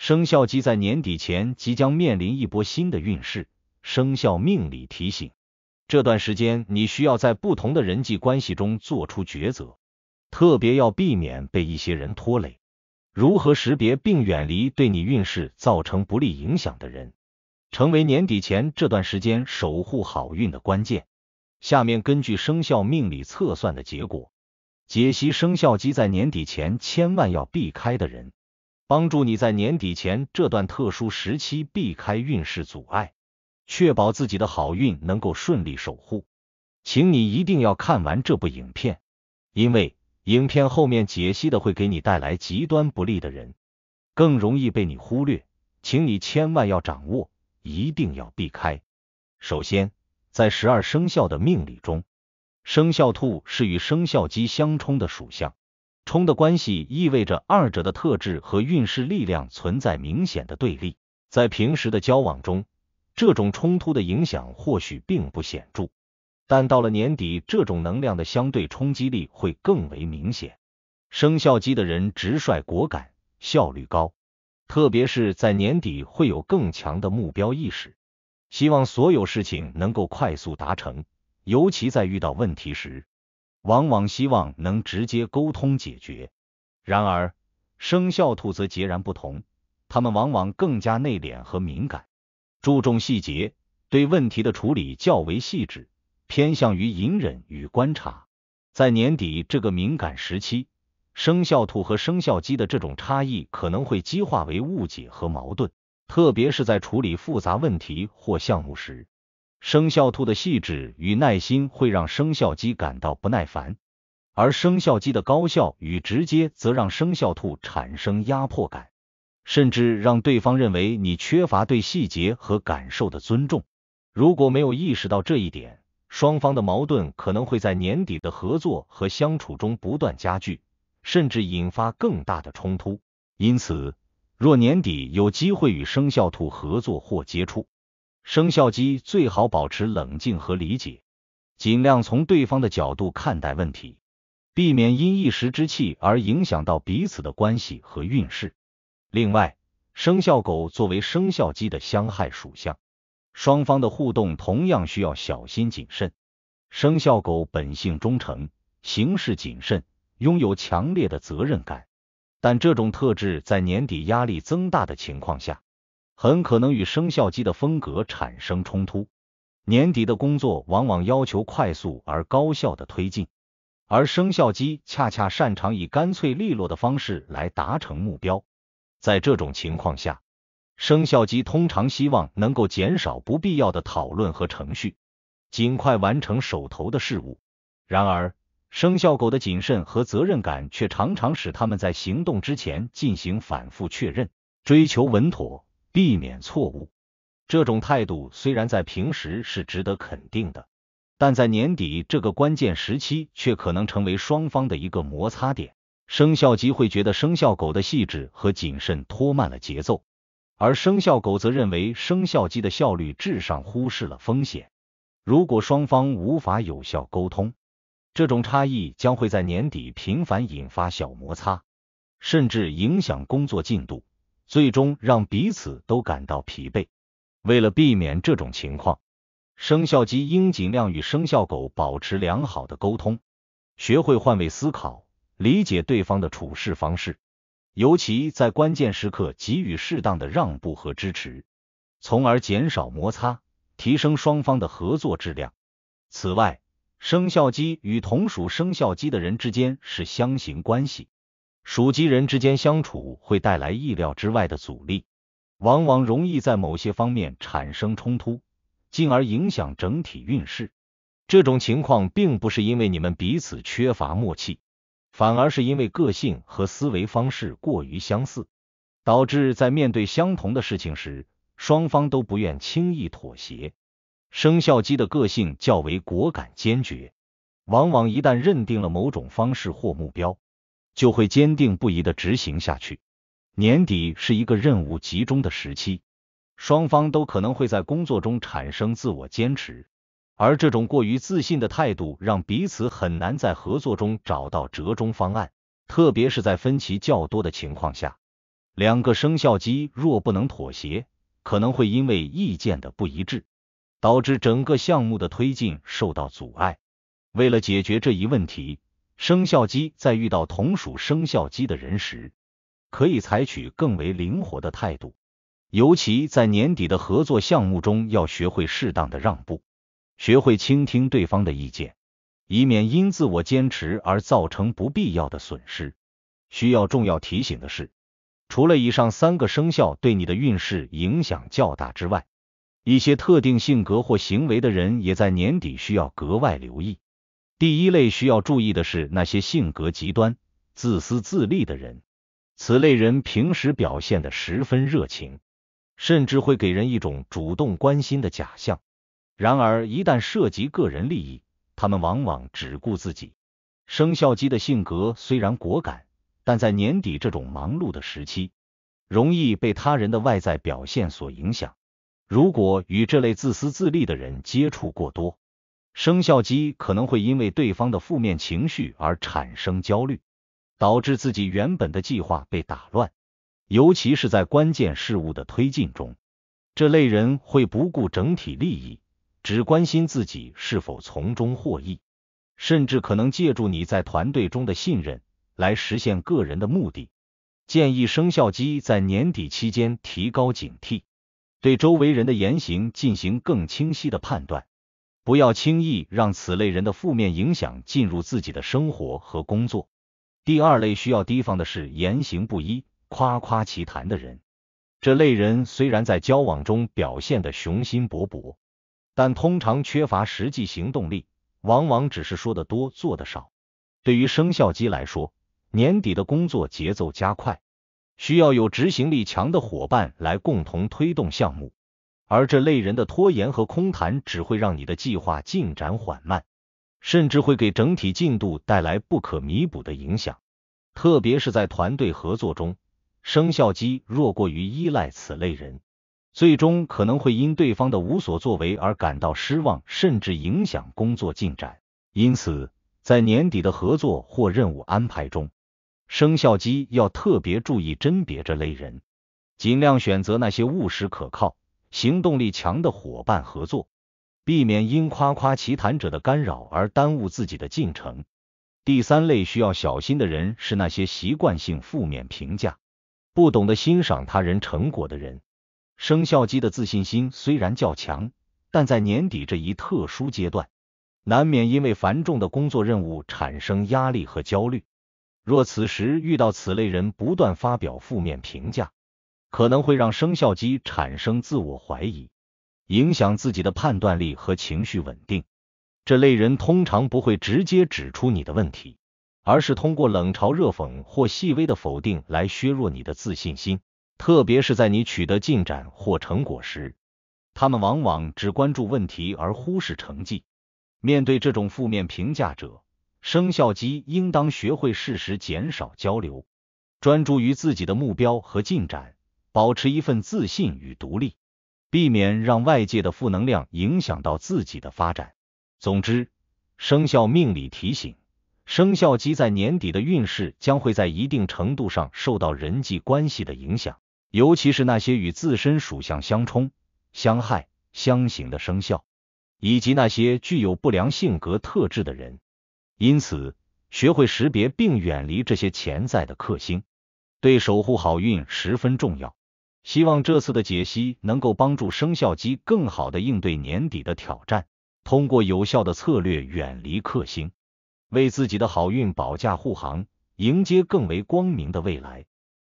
生肖鸡在年底前即将面临一波新的运势，生肖命理提醒，这段时间你需要在不同的人际关系中做出抉择，特别要避免被一些人拖累。如何识别并远离对你运势造成不利影响的人，成为年底前这段时间守护好运的关键。下面根据生肖命理测算的结果，解析生肖鸡在年底前千万要避开的人，帮助你在年底前这段特殊时期避开运势阻碍，确保自己的好运能够顺利守护。请你一定要看完这部影片，因为影片后面解析的会给你带来极端不利的人，更容易被你忽略，请你千万要掌握，一定要避开。首先，在12生肖的命理中，生肖兔是与生肖鸡相冲的属相，冲的关系意味着二者的特质和运势力量存在明显的对立。在平时的交往中，这种冲突的影响或许并不显著，但到了年底，这种能量的相对冲击力会更为明显。生肖鸡的人直率果敢，效率高，特别是在年底会有更强的目标意识，希望所有事情能够快速达成，尤其在遇到问题时，往往希望能直接沟通解决。然而，生肖兔则截然不同，他们往往更加内敛和敏感，注重细节，对问题的处理较为细致，偏向于隐忍与观察。在年底这个敏感时期，生肖兔和生肖鸡的这种差异可能会激化为误解和矛盾，特别是在处理复杂问题或项目时，生肖兔的细致与耐心会让生肖鸡感到不耐烦，而生肖鸡的高效与直接则让生肖兔产生压迫感，甚至让对方认为你缺乏对细节和感受的尊重。如果没有意识到这一点，双方的矛盾可能会在年底的合作和相处中不断加剧，甚至引发更大的冲突。因此，若年底有机会与生肖兔合作或接触，生肖鸡最好保持冷静和理解，尽量从对方的角度看待问题，避免因一时之气而影响到彼此的关系和运势。另外，生肖狗作为生肖鸡的相害属相，双方的互动同样需要小心谨慎。生肖狗本性忠诚，行事谨慎，拥有强烈的责任感，但这种特质在年底压力增大的情况下，很可能与生肖鸡的风格产生冲突。年底的工作往往要求快速而高效的推进，而生肖鸡恰恰擅长以干脆利落的方式来达成目标。在这种情况下，生肖鸡通常希望能够减少不必要的讨论和程序，尽快完成手头的事务。然而，生肖狗的谨慎和责任感却常常使他们在行动之前进行反复确认，追求稳妥，避免错误。这种态度虽然在平时是值得肯定的，但在年底这个关键时期却可能成为双方的一个摩擦点。生肖鸡会觉得生肖狗的细致和谨慎拖慢了节奏，而生肖狗则认为生肖鸡的效率至上忽视了风险。如果双方无法有效沟通，这种差异将会在年底频繁引发小摩擦，甚至影响工作进度，最终让彼此都感到疲惫。为了避免这种情况，生肖鸡应尽量与生肖狗保持良好的沟通，学会换位思考，理解对方的处事方式，尤其在关键时刻给予适当的让步和支持，从而减少摩擦，提升双方的合作质量。此外，生肖鸡与同属生肖鸡的人之间是相刑关系，属鸡人之间相处会带来意料之外的阻力，往往容易在某些方面产生冲突，进而影响整体运势。这种情况并不是因为你们彼此缺乏默契，反而是因为个性和思维方式过于相似，导致在面对相同的事情时，双方都不愿轻易妥协。生肖鸡的个性较为果敢坚决，往往一旦认定了某种方式或目标，就会坚定不移地执行下去。年底是一个任务集中的时期，双方都可能会在工作中产生自我坚持，而这种过于自信的态度让彼此很难在合作中找到折中方案，特别是在分歧较多的情况下。两个生肖鸡若不能妥协，可能会因为意见的不一致，导致整个项目的推进受到阻碍。为了解决这一问题，生肖鸡在遇到同属生肖鸡的人时，可以采取更为灵活的态度，尤其在年底的合作项目中，要学会适当的让步，学会倾听对方的意见，以免因自我坚持而造成不必要的损失。重要提醒的是，除了以上3个生肖对你的运势影响较大之外，一些特定性格或行为的人也在年底需要格外留意。第一类需要注意的是那些性格极端、自私自利的人。此类人平时表现得十分热情，甚至会给人一种主动关心的假象。然而，一旦涉及个人利益，他们往往只顾自己。生肖鸡的性格虽然果敢，但在年底这种忙碌的时期，容易被他人的外在表现所影响。如果与这类自私自利的人接触过多，生肖鸡可能会因为对方的负面情绪而产生焦虑，导致自己原本的计划被打乱，尤其是在关键事务的推进中，这类人会不顾整体利益，只关心自己是否从中获益，甚至可能借助你在团队中的信任来实现个人的目的。建议生肖鸡在年底期间提高警惕，对周围人的言行进行更清晰的判断，不要轻易让此类人的负面影响进入自己的生活和工作。第二类需要提防的是言行不一、夸夸其谈的人。这类人虽然在交往中表现得雄心勃勃，但通常缺乏实际行动力，往往只是说得多做得少。对于生肖鸡来说，年底的工作节奏加快，需要有执行力强的伙伴来共同推动项目，而这类人的拖延和空谈只会让你的计划进展缓慢，甚至会给整体进度带来不可弥补的影响。特别是在团队合作中，生肖鸡若过于依赖此类人，最终可能会因对方的无所作为而感到失望，甚至影响工作进展。因此，在年底的合作或任务安排中，生肖鸡要特别注意甄别这类人，尽量选择那些务实可靠、行动力强的伙伴合作，避免因夸夸其谈者的干扰而耽误自己的进程。第三类需要小心的人是那些习惯性负面评价、不懂得欣赏他人成果的人。生肖鸡的自信心虽然较强，但在年底这一特殊阶段，难免因为繁重的工作任务产生压力和焦虑。若此时遇到此类人不断发表负面评价，可能会让生肖鸡产生自我怀疑，影响自己的判断力和情绪稳定。这类人通常不会直接指出你的问题，而是通过冷嘲热讽或细微的否定来削弱你的自信心，特别是在你取得进展或成果时，他们往往只关注问题而忽视成绩。面对这种负面评价者，生肖鸡应当学会适时减少交流，专注于自己的目标和进展，保持一份自信与独立，避免让外界的负能量影响到自己的发展。总之，生肖命理提醒，生肖鸡在年底的运势将会在一定程度上受到人际关系的影响，尤其是那些与自身属相相冲、相害、相刑的生肖，以及那些具有不良性格特质的人。因此，学会识别并远离这些潜在的克星，对守护好运十分重要。希望这次的解析能够帮助生肖鸡更好地应对年底的挑战，通过有效的策略远离克星，为自己的好运保驾护航，迎接更为光明的未来。